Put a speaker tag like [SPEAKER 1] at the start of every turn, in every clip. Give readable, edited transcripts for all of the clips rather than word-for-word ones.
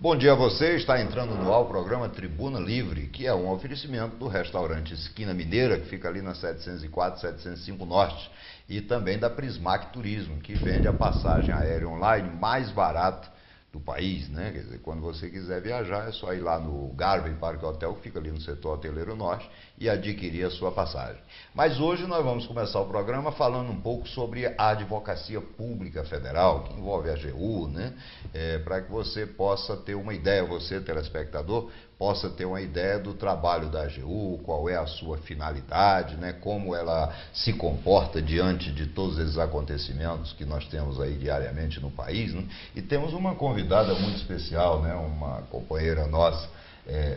[SPEAKER 1] Bom dia a você, está entrando no ar o programa Tribuna Livre, que é um oferecimento do restaurante Esquina Mineira, que fica ali na 704, 705 Norte, e também da Prismac Turismo, que vende a passagem aérea online mais barata do país, né? Quer dizer, quando você quiser viajar, é só ir lá no Garvey Park Hotel, que fica ali no setor hoteleiro norte, e adquirir a sua passagem. Mas hoje nós vamos começar o programa falando um pouco sobre a Advocacia Pública Federal, que envolve a AGU, né? Para que você possa ter uma ideia, você, telespectador, possa ter uma ideia do trabalho da AGU, qual é a sua finalidade, né? Como ela se comporta diante de todos esses acontecimentos que nós temos aí diariamente no país, né? E temos uma convidada muito especial, né? Uma companheira nossa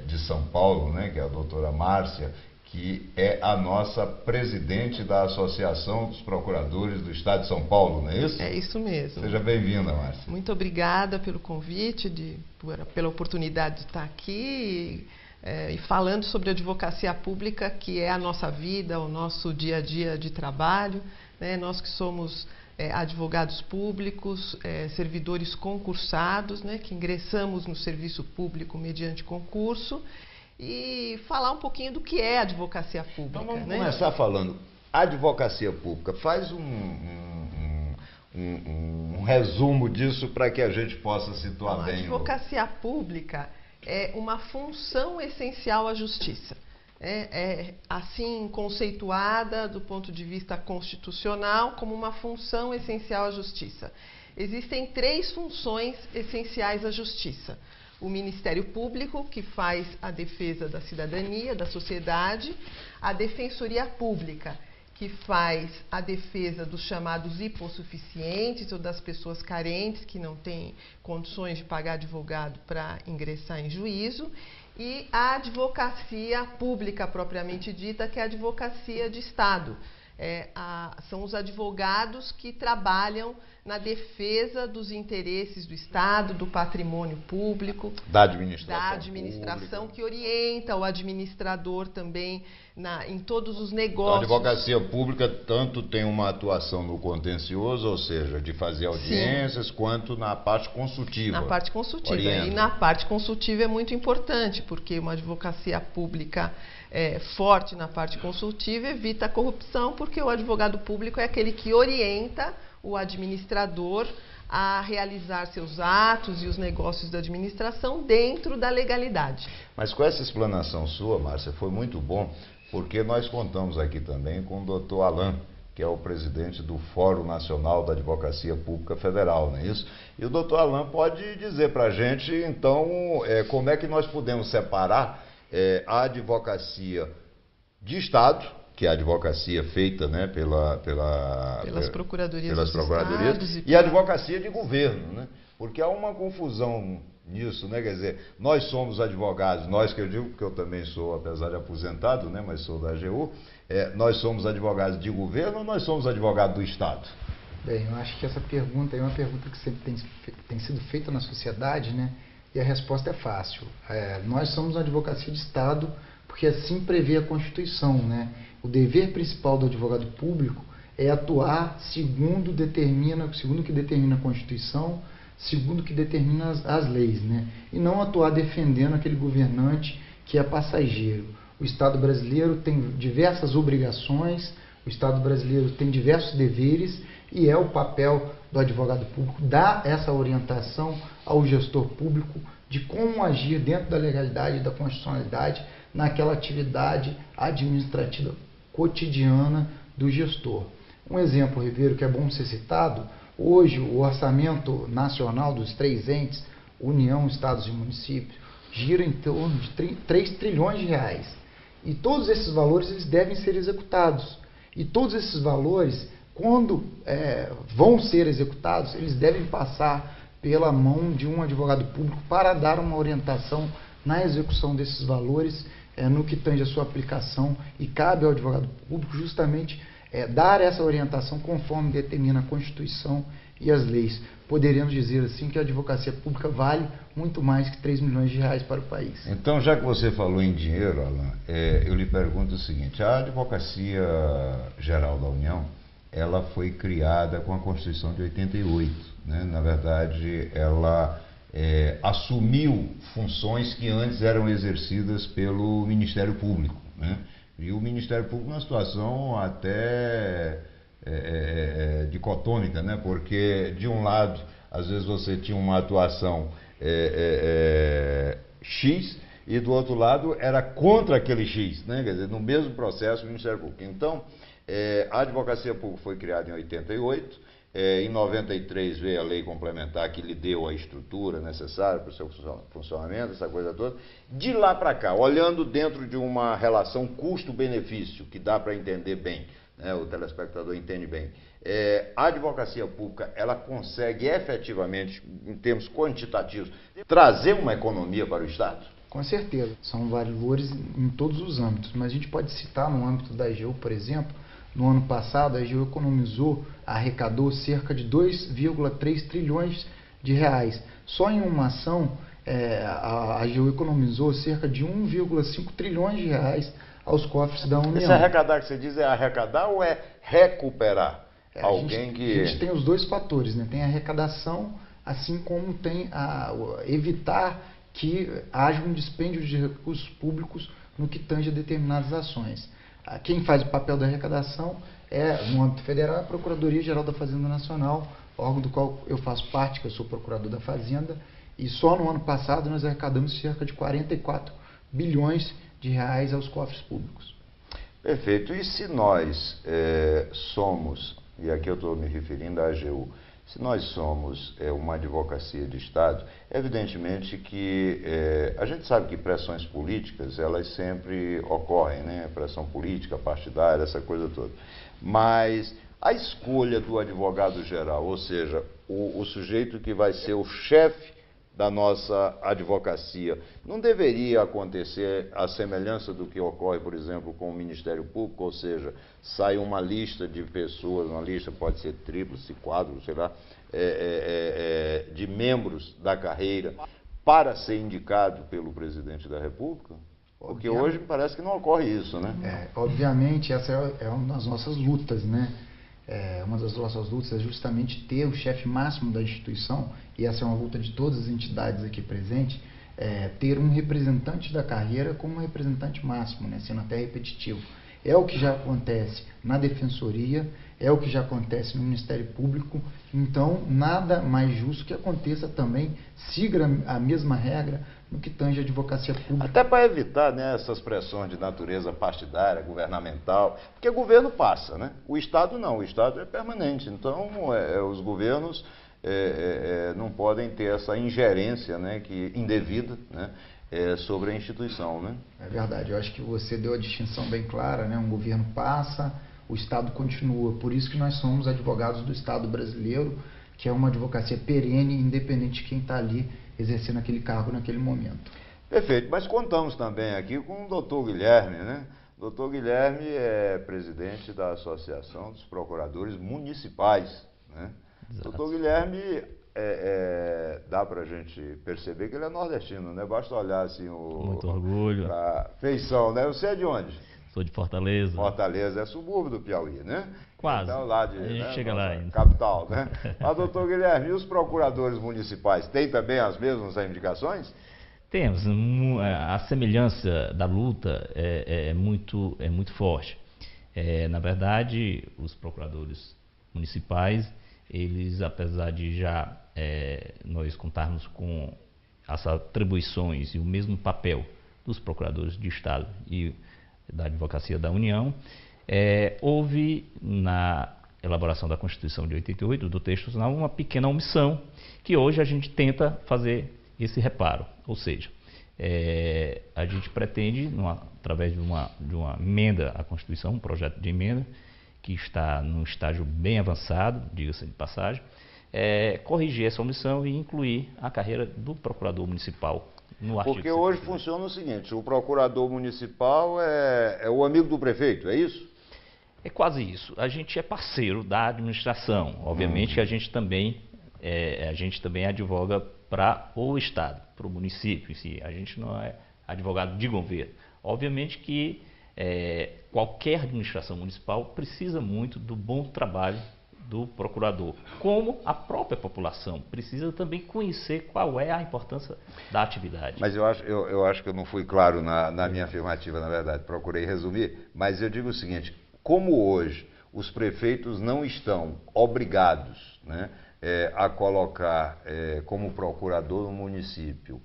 [SPEAKER 1] de São Paulo, né? Que é a doutora Márcia, que é a nossa presidente da Associação dos Procuradores do Estado de São Paulo, não é isso?
[SPEAKER 2] É isso mesmo.
[SPEAKER 1] Seja bem-vinda, Márcia.
[SPEAKER 2] Muito obrigada pelo convite, pela oportunidade de estar aqui e falando sobre a advocacia pública, que é a nossa vida, o nosso dia a dia de trabalho, né? Nós que somos advogados públicos, servidores concursados, né? Que ingressamos no serviço público mediante concurso, e falar um pouquinho do que é a advocacia pública.
[SPEAKER 1] Então vamos
[SPEAKER 2] né?
[SPEAKER 1] começar falando. A advocacia pública, faz um resumo disso para que a gente possa situar bem.
[SPEAKER 2] A advocacia pública é uma função essencial à justiça. É assim conceituada do ponto de vista constitucional como uma função essencial à justiça. Existem 3 funções essenciais à justiça. O Ministério Público, que faz a defesa da cidadania, da sociedade, a Defensoria Pública, que faz a defesa dos chamados hipossuficientes ou das pessoas carentes que não têm condições de pagar advogado para ingressar em juízo, e a Advocacia Pública propriamente dita, que é a Advocacia de Estado. São os advogados que trabalham na defesa dos interesses do Estado, do patrimônio público,
[SPEAKER 1] da administração
[SPEAKER 2] pública, que orienta o administrador também em todos os
[SPEAKER 1] A
[SPEAKER 2] negócios.
[SPEAKER 1] advocacia pública tanto tem uma atuação no contencioso, ou seja, de fazer audiências, sim, quanto na parte consultiva.
[SPEAKER 2] Na parte consultiva.
[SPEAKER 1] Orienta.
[SPEAKER 2] E na parte consultiva é muito importante, porque uma advocacia pública forte na parte consultiva evita a corrupção, porque o advogado público é aquele que orienta o administrador a realizar seus atos e os negócios da administração dentro da legalidade.
[SPEAKER 1] Mas com essa explanação sua, Márcia, foi muito bom, porque nós contamos aqui também com o doutor Alain, que é o presidente do Fórum Nacional da Advocacia Pública Federal, não é isso? E o doutor Alain pode dizer para a gente, então, como é que nós podemos separar a advocacia de Estado, que é a advocacia feita, né,
[SPEAKER 2] pelas procuradorias,
[SPEAKER 1] e a advocacia de governo, né? Porque há uma confusão nisso, né? Quer dizer, nós somos advogados, nós que eu digo, porque eu também sou, apesar de aposentado, né, mas sou da AGU, nós somos advogados de governo ou nós somos advogados do Estado?
[SPEAKER 3] Bem, eu acho que essa pergunta é uma pergunta que sempre tem sido feita na sociedade, né? E a resposta é fácil. Nós somos uma advocacia de Estado, porque assim prevê a Constituição, né? O dever principal do advogado público é atuar segundo o que determina a Constituição, segundo o que determina as leis, né? E não atuar defendendo aquele governante que é passageiro. O Estado brasileiro tem diversas obrigações, o Estado brasileiro tem diversos deveres, e é o papel do advogado público dar essa orientação ao gestor público de como agir dentro da legalidade e da constitucionalidade naquela atividade administrativa cotidiana do gestor. Um exemplo, Ribeiro, que é bom ser citado: hoje o orçamento nacional dos 3 entes, União, Estados e Municípios, gira em torno de 3 trilhões de reais. E todos esses valores eles devem ser executados. E todos esses valores, quando vão ser executados, eles devem passar pela mão de um advogado público para dar uma orientação na execução desses valores, no que tange a sua aplicação, e cabe ao advogado público justamente dar essa orientação conforme determina a Constituição e as leis. Poderíamos dizer assim que a advocacia pública vale muito mais que 3 milhões de reais para o país.
[SPEAKER 1] Então, já que você falou em dinheiro, Alain, eu lhe pergunto o seguinte: a Advocacia Geral da União, ela foi criada com a Constituição de 88, né? Na verdade, ela assumiu funções que antes eram exercidas pelo Ministério Público, né? E o Ministério Público numa situação até dicotômica, né? Porque de um lado, às vezes você tinha uma atuação X e do outro lado era contra aquele X, né? Quer dizer, no mesmo processo o Ministério Público. Então, a Advocacia Pública foi criada em 88, em 93 veio a lei complementar que lhe deu a estrutura necessária para o seu funcionamento, essa coisa toda. De lá para cá, olhando dentro de uma relação custo-benefício, que dá para entender bem, né, o telespectador entende bem, a advocacia pública, ela consegue efetivamente, em termos quantitativos, trazer uma economia para o Estado?
[SPEAKER 3] Com certeza, são valores em todos os âmbitos, mas a gente pode citar no âmbito da AGU, por exemplo. No ano passado, a AGU arrecadou cerca de 2,3 trilhões de reais. Só em uma ação, a AGU economizou cerca de 1,5 trilhões de reais aos cofres da União.
[SPEAKER 1] Esse arrecadar que você diz é arrecadar ou é recuperar?
[SPEAKER 3] A gente tem os dois fatores, né? Tem a arrecadação, assim como tem evitar que haja um dispêndio de recursos públicos no que tange a determinadas ações. Quem faz o papel da arrecadação no âmbito federal, a Procuradoria-Geral da Fazenda Nacional, órgão do qual eu faço parte, que eu sou procurador da Fazenda, e só no ano passado nós arrecadamos cerca de 44 bilhões de reais aos cofres públicos.
[SPEAKER 1] Perfeito. E se nós somos, e aqui eu estou me referindo à AGU, se nós somos uma advocacia de Estado, evidentemente que a gente sabe que pressões políticas, elas sempre ocorrem, né? Pressão política, partidária, essa coisa toda. Mas a escolha do advogado-geral, ou seja, o sujeito que vai ser o chefe da nossa advocacia, não deveria acontecer a semelhança do que ocorre, por exemplo, com o Ministério Público, ou seja, sai uma lista de pessoas, uma lista pode ser tríplice, quádruplo, sei lá, de membros da carreira para ser indicado pelo Presidente da República? Porque hoje parece que não ocorre isso, né?
[SPEAKER 3] Obviamente, essa é uma das nossas lutas, né? Uma das nossas lutas é justamente ter o chefe máximo da instituição, e essa é uma luta de todas as entidades aqui presentes, ter um representante da carreira como um representante máximo, né, sendo até repetitivo. É o que já acontece na Defensoria, é o que já acontece no Ministério Público, então nada mais justo que aconteça também, siga a mesma regra no que tange a advocacia pública.
[SPEAKER 1] Até para evitar, né, essas pressões de natureza partidária, governamental, porque o governo passa, né? O Estado não, o Estado é permanente, então os governos não podem ter essa ingerência, né, indevida, né, sobre a instituição, né?
[SPEAKER 3] É verdade, eu acho que você deu a distinção bem clara, né? Um governo passa, o Estado continua, por isso que nós somos advogados do Estado brasileiro, que é uma advocacia perene, independente de quem está ali exercendo aquele cargo naquele momento.
[SPEAKER 1] Perfeito, mas contamos também aqui com o doutor Guilherme, né? O doutor Guilherme é presidente da Associação dos Procuradores Municipais, né? Doutor Guilherme, dá para a gente perceber que ele é nordestino, né? Basta olhar assim
[SPEAKER 4] muito orgulho.
[SPEAKER 1] A feição, né? Você é de onde?
[SPEAKER 4] Sou de Fortaleza.
[SPEAKER 1] Fortaleza é subúrbio do Piauí, né?
[SPEAKER 4] Quase.
[SPEAKER 1] Então, lá
[SPEAKER 4] a gente chega lá ainda.
[SPEAKER 1] Capital, né? Mas, doutor Guilherme, e os procuradores municipais têm também as mesmas reivindicações?
[SPEAKER 4] Temos. A semelhança da luta é muito forte. Na verdade, os procuradores municipais, eles, apesar de já nós contarmos com as atribuições e o mesmo papel dos procuradores de Estado e da Advocacia da União, houve na elaboração da Constituição de 88, do texto final, uma pequena omissão, que hoje a gente tenta fazer esse reparo. Ou seja, a gente pretende, através de uma emenda à Constituição, um projeto de emenda, que está num estágio bem avançado, diga-se de passagem, corrigir essa omissão e incluir a carreira do procurador municipal no artigo.
[SPEAKER 1] Porque hoje funciona o seguinte, o procurador municipal é o amigo do prefeito, é isso?
[SPEAKER 4] É quase isso. A gente é parceiro da administração. Obviamente que a gente também advoga para o Estado, para o município em si. A gente não é advogado de governo. Obviamente que qualquer administração municipal precisa muito do bom trabalho do procurador, como a própria população precisa também conhecer qual é a importância da atividade.
[SPEAKER 1] Mas eu acho que eu não fui claro na minha afirmativa, na verdade, procurei resumir, mas eu digo o seguinte, como hoje os prefeitos não estão obrigados, né, a colocar como procurador no município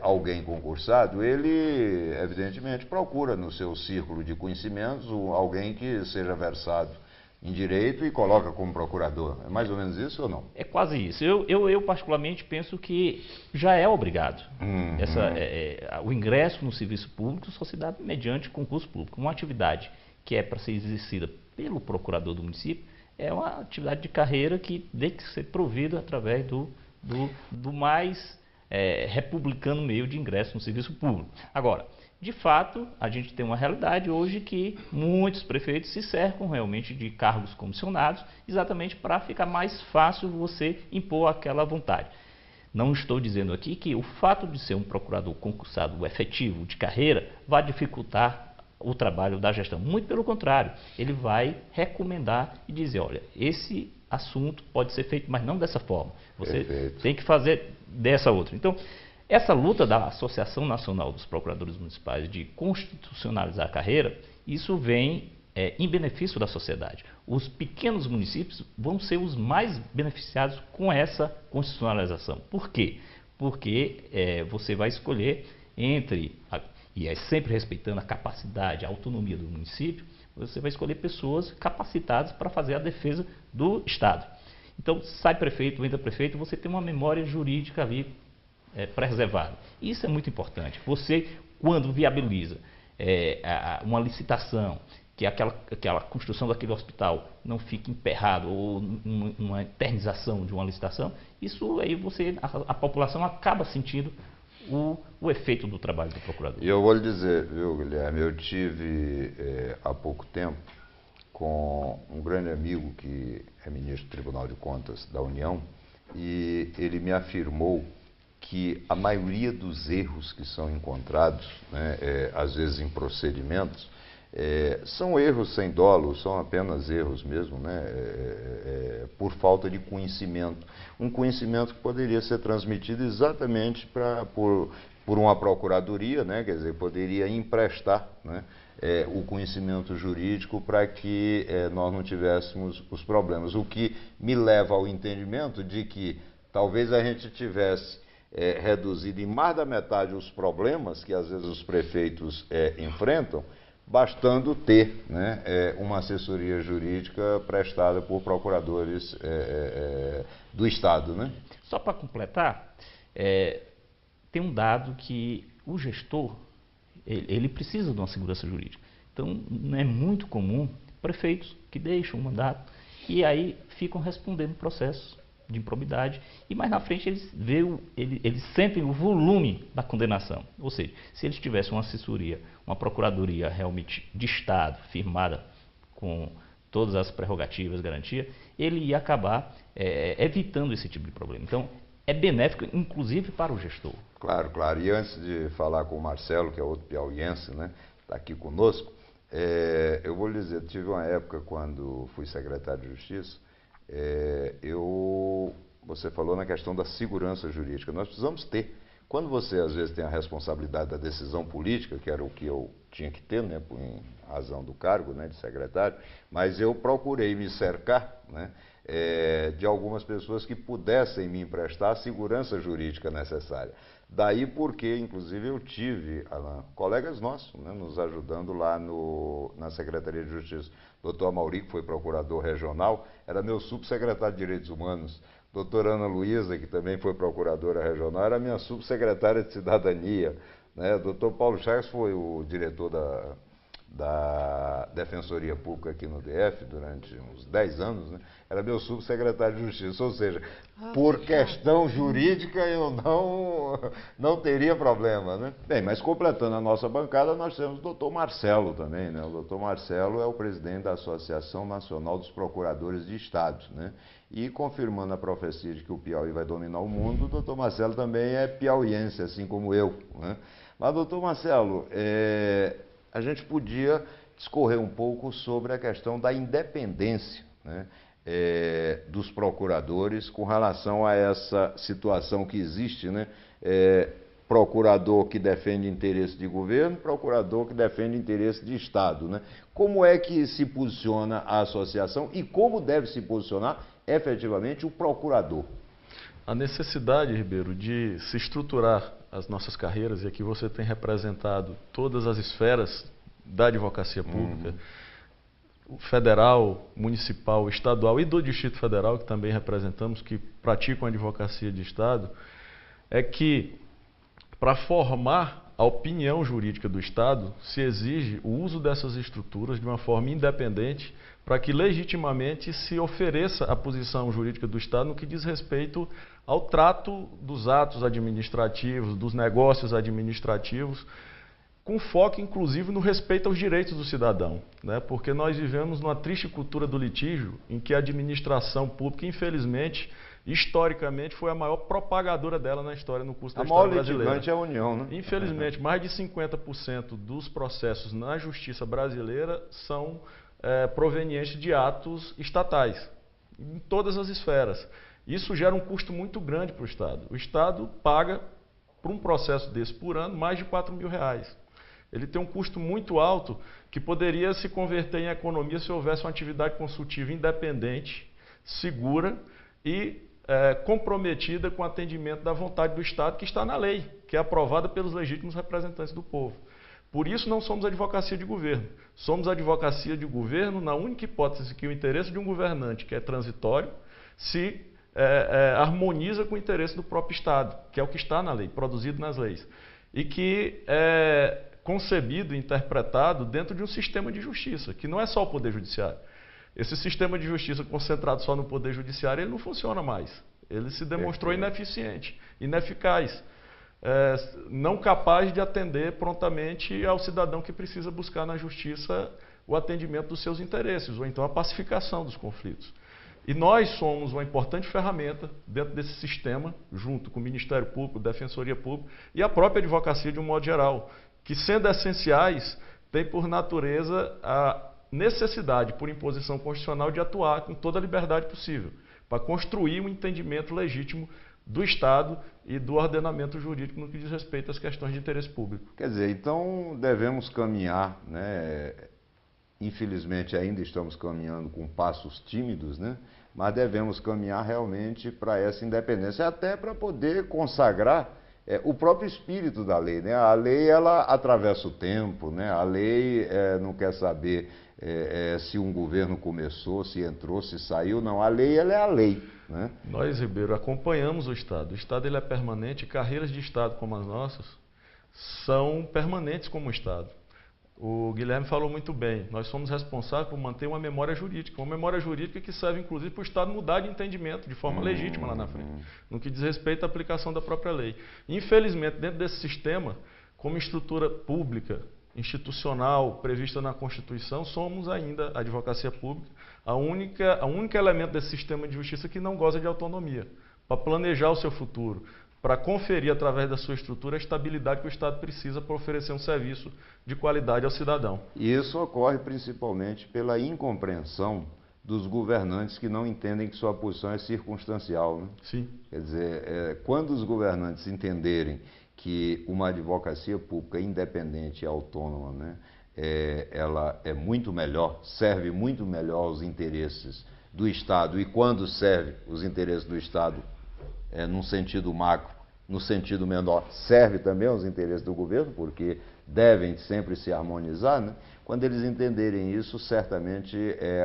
[SPEAKER 1] alguém concursado, ele evidentemente procura no seu círculo de conhecimentos alguém que seja versado em direito e coloca como procurador. É mais ou menos isso ou não?
[SPEAKER 4] É quase isso. Eu particularmente penso que já é obrigado. O ingresso no serviço público só se dá mediante concurso público. Uma atividade que é para ser exercida pelo procurador do município é uma atividade de carreira que tem que ser provida através do mais republicano meio de ingresso no serviço público. Agora, de fato, a gente tem uma realidade hoje que muitos prefeitos se cercam realmente de cargos comissionados, exatamente para ficar mais fácil você impor aquela vontade. Não estou dizendo aqui que o fato de ser um procurador concursado efetivo de carreira vai dificultar o trabalho da gestão. Muito pelo contrário, ele vai recomendar e dizer, olha, esse assunto pode ser feito, mas não dessa forma. Você tem que fazer dessa outra. Então, essa luta da Associação Nacional dos Procuradores Municipais de constitucionalizar a carreira, isso vem em benefício da sociedade. Os pequenos municípios vão ser os mais beneficiados com essa constitucionalização. Por quê? Porque você vai escolher e é sempre respeitando a capacidade, a autonomia do município, você vai escolher pessoas capacitadas para fazer a defesa do Estado. Então, sai prefeito, entra prefeito, você tem uma memória jurídica ali preservada. Isso é muito importante. Você, quando viabiliza uma licitação, que aquela construção daquele hospital não fique emperrado ou uma eternização de uma licitação, isso aí a população acaba sentindo o efeito do trabalho do procurador.
[SPEAKER 1] E eu vou lhe dizer, viu, Guilherme, eu tive há pouco tempo com um grande amigo que é ministro do Tribunal de Contas da União e ele me afirmou que a maioria dos erros que são encontrados, né, às vezes em procedimentos, são erros sem dolo, são apenas erros mesmo, né, por falta de conhecimento. Um conhecimento que poderia ser transmitido exatamente por uma procuradoria, né, quer dizer, poderia emprestar, né, o conhecimento jurídico para que nós não tivéssemos os problemas. O que me leva ao entendimento de que talvez a gente tivesse reduzido em mais da metade os problemas que às vezes os prefeitos enfrentam, bastando ter, né, uma assessoria jurídica prestada por procuradores do Estado, né?
[SPEAKER 4] Só para completar, tem um dado que o gestor ele precisa de uma segurança jurídica. Então, não é muito comum prefeitos que deixam o mandato e aí ficam respondendo processos de improbidade e mais na frente eles sentem o volume da condenação. Ou seja, se eles tivessem uma assessoria, uma procuradoria realmente de Estado, firmada com todas as prerrogativas, garantia, ele ia acabar evitando esse tipo de problema. Então, é benéfico, inclusive, para o gestor.
[SPEAKER 1] Claro, claro. E antes de falar com o Marcelo, que é outro piauiense, né, está aqui conosco, eu vou lhe dizer, tive uma época quando fui secretário de Justiça, você falou na questão da segurança jurídica. Nós precisamos ter. Quando você, às vezes, tem a responsabilidade da decisão política, que era o que eu tinha que ter, né, em razão do cargo, né, de secretário, mas eu procurei me cercar, né, de algumas pessoas que pudessem me emprestar a segurança jurídica necessária. Daí porque, inclusive, eu tive colegas nossos, né, nos ajudando lá na Secretaria de Justiça. Doutor Amauri, que foi procurador regional, era meu subsecretário de Direitos Humanos. Doutora Ana Luísa, que também foi procuradora regional, era minha subsecretária de Cidadania. Né? Doutor Paulo Chagas foi o diretor da Defensoria Pública aqui no DF durante uns 10 anos, né? Era meu subsecretário de Justiça, ou seja, por questão jurídica eu não teria problema, né? Bem, mas completando a nossa bancada, nós temos o doutor Marcelo também, né? O doutor Marcelo é o presidente da Associação Nacional dos Procuradores de Estado, né? E confirmando a profecia de que o Piauí vai dominar o mundo, o doutor Marcelo também é piauiense, assim como eu, né? Mas, doutor Marcelo, a gente podia discorrer um pouco sobre a questão da independência, né, dos procuradores com relação a essa situação que existe, né? Procurador que defende interesse de governo, procurador que defende interesse de Estado, né? Como é que se posiciona a associação e como deve se posicionar efetivamente o procurador?
[SPEAKER 5] A necessidade, Ribeiro, de se estruturar as nossas carreiras, e aqui você tem representado todas as esferas da advocacia pública, federal, municipal, estadual e do Distrito Federal, que também representamos, que praticam a advocacia de Estado, é que para formar a opinião jurídica do Estado, se exige o uso dessas estruturas de uma forma independente para que legitimamente se ofereça a posição jurídica do Estado no que diz respeito ao trato dos atos administrativos, dos negócios administrativos, com foco inclusive no respeito aos direitos do cidadão, né? Porque nós vivemos numa triste cultura do litígio em que a administração pública, infelizmente, historicamente, foi a maior propagadora dela na história, no curso da história brasileira.
[SPEAKER 1] A maior litigante é a União, né?
[SPEAKER 5] Infelizmente, mais de 50% dos processos na justiça brasileira são provenientes de atos estatais, em todas as esferas. Isso gera um custo muito grande para o Estado. O Estado paga, por um processo desse por ano, mais de R$4 mil. Ele tem um custo muito alto que poderia se converter em economia se houvesse uma atividade consultiva independente, segura e comprometida com o atendimento da vontade do Estado, que está na lei, que é aprovada pelos legítimos representantes do povo. Por isso não somos advocacia de governo. Somos advocacia de governo na única hipótese que o interesse de um governante, que é transitório, se harmoniza com o interesse do próprio Estado, que é o que está na lei, produzido nas leis, e que é concebido e interpretado dentro de um sistema de justiça, que não é só o Poder Judiciário. Esse sistema de justiça concentrado só no Poder Judiciário, ele não funciona mais. Ele se demonstrou ineficiente, ineficaz, não capaz de atender prontamente ao cidadão que precisa buscar na justiça o atendimento dos seus interesses, ou então a pacificação dos conflitos. E nós somos uma importante ferramenta dentro desse sistema, junto com o Ministério Público, Defensoria Pública e a própria advocacia de um modo geral, que, sendo essenciais, tem por natureza a necessidade, por imposição constitucional, de atuar com toda a liberdade possível, para construir um entendimento legítimo do Estado e do ordenamento jurídico no que diz respeito às questões de interesse público.
[SPEAKER 1] Quer dizer, então devemos caminhar, né? Infelizmente ainda estamos caminhando com passos tímidos, né? Mas devemos caminhar realmente para essa independência, até para poder consagrar o próprio espírito da lei, né? A lei, ela atravessa o tempo, né? A lei não quer saber se um governo começou, se entrou, se saiu, não. A lei, ela é a lei, né?
[SPEAKER 5] Nós, Ribeiro, acompanhamos o Estado. O Estado, ele é permanente, carreiras de Estado como as nossas são permanentes como o Estado. O Guilherme falou muito bem, nós somos responsáveis por manter uma memória jurídica que serve inclusive para o Estado mudar de entendimento de forma legítima lá na frente, no que diz respeito à aplicação da própria lei. Infelizmente, dentro desse sistema, como estrutura pública, institucional, prevista na Constituição, somos ainda a advocacia pública, a única elemento desse sistema de justiça que não goza de autonomia, para planejar o seu futuro, para conferir, através da sua estrutura, a estabilidade que o Estado precisa para oferecer um serviço de qualidade ao cidadão.
[SPEAKER 1] E isso ocorre principalmente pela incompreensão dos governantes que não entendem que sua posição é circunstancial, né?
[SPEAKER 5] Sim.
[SPEAKER 1] Quer dizer, quando os governantes entenderem que uma advocacia pública independente e autônoma, né, ela é muito melhor, serve muito melhor aos interesses do Estado, e quando serve os interesses do Estado num sentido macro, no sentido menor, serve também aos interesses do governo, porque devem sempre se harmonizar, né? Quando eles entenderem isso, certamente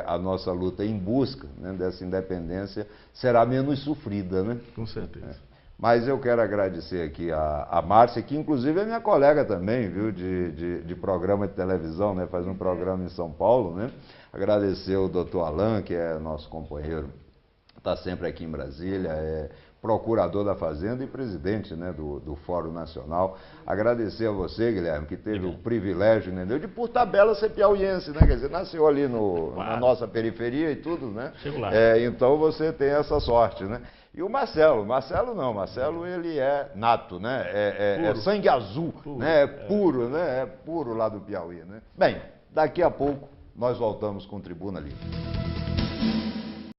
[SPEAKER 1] a nossa luta em busca, né, dessa independência será menos sofrida, né?
[SPEAKER 5] Com certeza.
[SPEAKER 1] Mas eu quero agradecer aqui a Márcia, que inclusive é minha colega também, viu, de programa de televisão, né? Faz um programa em São Paulo, né? Agradecer o doutor Alain, que é nosso companheiro, está sempre aqui em Brasília, procurador da Fazenda e presidente, né, do Fórum Nacional. Agradecer a você, Guilherme, que teve o privilégio, entendeu, de por tabela ser piauiense, né? Quer dizer, nasceu ali na nossa periferia e tudo, né?
[SPEAKER 4] Chego lá.
[SPEAKER 1] Então você tem essa sorte, né? E o Marcelo ele é nato, né? É sangue azul, né? É puro, né? É puro lá do Piauí, né? Bem, daqui a pouco nós voltamos com Tribuna Livre.